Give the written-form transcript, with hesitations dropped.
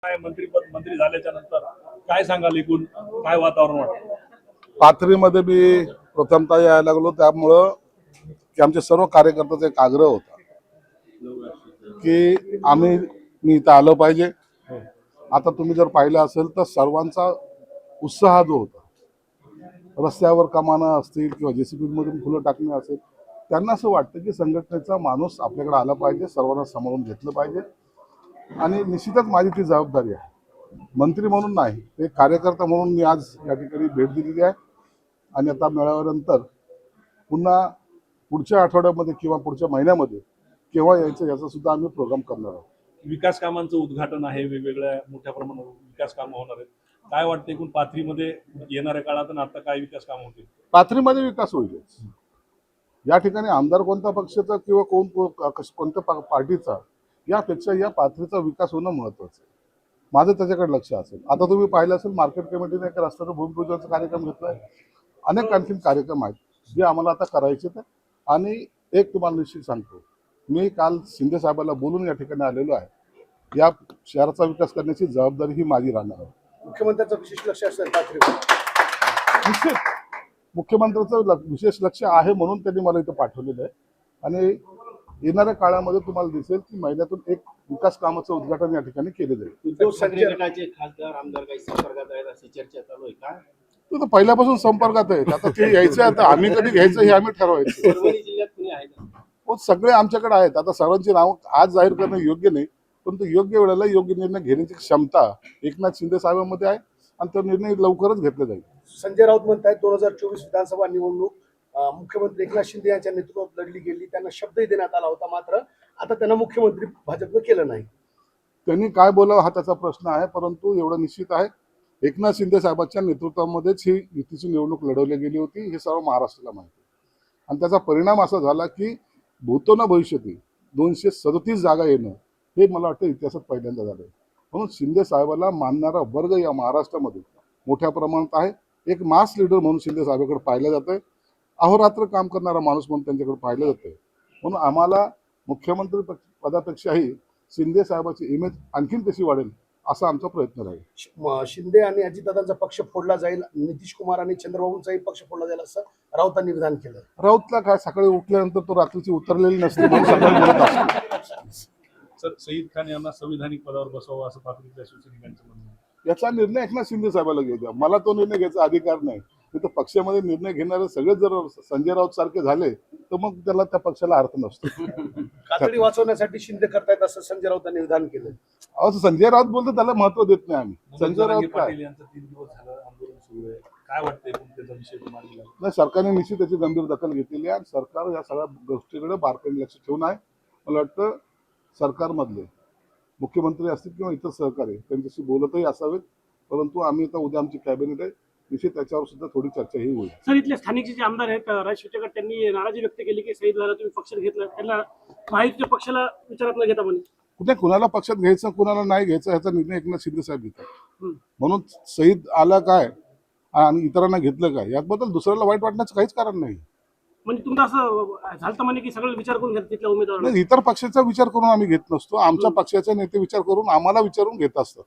काय मंत्री झाल्याच्या नंतर काय सांगाल एकूण काय वातावरण वाटतं? पाथरीमध्ये मी प्रथमतः यायला लागलो त्यामुळं की आमचे सर्व कार्यकर्त्याचा एक आग्रह होता की मी इथं आलं पाहिजे. आता तुम्ही जर पाहिलं असेल तर सर्वांचा उत्साह जो होता रस्त्यावर कमाना असतील किंवा JCB मधून फुलं टाकणे असेल, त्यांना असं वाटतं की संघटनेचा माणूस आपल्याकडे आला पाहिजे, सर्वांना सांभाळून घेतलं पाहिजे. आणि निश्चितच माझी ती जबाबदारी आहे, मंत्री म्हणून नाही, एक कार्यकर्ता म्हणून मी आज या ठिकाणी भेट दिलेली आहे. आणि आता मेळाव्यानंतर पुन्हा पुढच्या आठवड्यामध्ये किंवा पुढच्या महिन्यामध्ये केव्हा यायचं याचा सुद्धा आम्ही प्रोग्राम करणार आहोत. विकास कामांचं उद्घाटन आहे, वेगवेगळ्या मोठ्या प्रमाणावर विकास कामं होणार आहेत. काय वाटतं एकूण पाथरीमध्ये येणाऱ्या काळात आणि आता काय विकास कामं होतील? पाथरीमध्ये विकास होईल. या ठिकाणी आमदार कोणत्या पक्षाचा किंवा कोणत्या पार्टीचा यापेक्षा या पाथरीचा विकास होणं महत्वाचं आहे. माझं त्याच्याकडे लक्ष असेल. आता तुम्ही पाहिलं असेल मार्केट कमिटीने एका रस्त्याचं भूमिपूजनाचा कार्यक्रम घेतलाय. अनेक आणखीन कार्यक्रम आहेत जे आम्हाला आता करायचे आहेत. आणि एक तुम्हाला निश्चित सांगतो, मी काल शिंदे साहेबांना बोलून या ठिकाणी आलेलो आहे. या शहराचा विकास करण्याची जबाबदारी ही माझी राहणार आहे. मुख्यमंत्र्यांचं विशेष लक्ष असेल पाथरीवर. निश्चित मुख्यमंत्र्यांचं विशेष लक्ष आहे म्हणून त्यांनी मला इथं पाठवलेलं आहे. आणि येणाऱ्या काळामध्ये तुम्हाला दिसेल की महिन्यातून एक विकास कामाचं उद्घाटन या ठिकाणी केले जाईल. उद्धव ठाकरे गटाचे खासदार आमदार काही संपर्कात आहेत अशी चर्चा चालू आहे का? तो तर पहिल्यापासून संपर्कात आहेत. आता ते यायचं, आता आम्ही कधी घ्यायचं हे आम्ही ठरवायचं. परभणी जिल्ह्यात कुणी आहे का? हो, सगळे आमच्याकडे आहेत. आता सर्वांची नाव आज जाहीर करणं योग्य नाही, परंतु योग्य वेळेला योग्य निर्णय घेण्याची क्षमता एकनाथ शिंदे साहेबांमध्ये आहे आणि तो निर्णय लवकरच घेतला जाईल. संजय राऊत म्हणतात 2024 विधानसभा निवडणूक मुख्यमंत्री एकनाथ शिंदे यांच्या नेतृत्वात लढली गेली, त्यांना शब्दही देण्यात आला होता, मात्र आता त्यांना मुख्यमंत्री भाजपनं केलं नाही. त्यांनी काय बोलावं हा त्याचा प्रश्न आहे, परंतु एवढं निश्चित आहे एकनाथ शिंदे साहेबांच्या नेतृत्वामध्येच ही युतीची निवडणूक लढवली गेली होती, हे सर्व महाराष्ट्राला माहिती आहे. आणि त्याचा परिणाम असा झाला की भूतो न भविष्यती 237 जागा येणं हे मला वाटतं इतिहासात पहिल्यांदा झालं. म्हणून शिंदे साहेबाला मानणारा वर्ग या महाराष्ट्रामध्ये मोठ्या प्रमाणात आहे. एक मास लीडर म्हणून शिंदे साहेबांकडे पाहिलं जातंय. अहोरात्र काम करणारा माणूस म्हणून त्यांच्याकडे पाहिलं जातंय. म्हणून आम्हाला मुख्यमंत्री पदापेक्षाही शिंदे साहेबाची इमेज आणखीन कशी वाढेल असा आमचा प्रयत्न राहील. शिंदे आणि अजितदादांचा पक्ष फोडला जाईल, नितीश कुमार आणि चंद्रबाबूंचाही पक्ष फोडला जाईल असं राऊतांनी विधान केलं. राऊतला काय सकाळी उठल्यानंतर तो रात्रीची उतरलेली नसते म्हणून सकाळी बोलत असतो. सर, सईद खान यांना संविधानिक पदावर बसवावं असं पाथरीतल्या शिवसैनिकांचं म्हणणं आहे. याचा निर्णय एकनाथ शिंदे साहेबाला घेऊ द्या. मला तो निर्णय घ्यायचा अधिकार नाही. तिथं पक्षामध्ये निर्णय घेणारे सगळे जर संजय राऊत सारखे झाले तर मग त्याला त्या पक्षाला अर्थ नसतो. कातडी वाचवण्यासाठी शिंदे करतायत असं संजय राऊतांनी विधान केलं. असं संजय राऊत बोलतो त्याला महत्व देत नाही आम्ही. संजय राऊत काय पाटील यांचं 3 दिवस झालं आंदोलन सुरू आहे, काय वाटतंय त्याचा विषय तुम्हाला? नाही, सरकारने निश्चित त्याची गंभीर दखल घेतलेली आहे. सरकार या सगळ्या गोष्टीकडे बारकाईने लक्ष ठेवून आहे. मला वाटतं सरकारमधले मुख्यमंत्री असतील किंवा इतर सहकारी त्यांच्याशी बोलतही असावेत. परंतु आम्ही आता उद्या आमची कॅबिनेट आहे, निश्चित त्याच्यावर सुद्धा थोडी चर्चाही होईल. सर, इथले स्थानिक जे आमदार आहेत राज शेट्टी, त्यांनी नाराजी व्यक्त केली की सईद तुम्ही पक्षात घेतलं, त्यांना महायुतीच्या पक्षाला विचारात न घेता म्हणे. कुठे कुणाला पक्षात घ्यायचं कुणाला नाही घ्यायचं ह्याचा निर्णय एकनाथ शिंदे साहेब घेतात. म्हणून सईद आला काय आणि इतरांना घेतलं काय याबद्दल दुसऱ्याला वाईट वाटण्याचं काहीच कारण नाही. म्हणजे तुमचं असं झालं म्हणे की सगळं विचार करून घेतात तिथल्या उमेदवार? इतर पक्षाचा विचार करून आम्ही घेत नसतो. आमच्या पक्षाचे नेते विचार करून आम्हाला विचारून घेत असतात.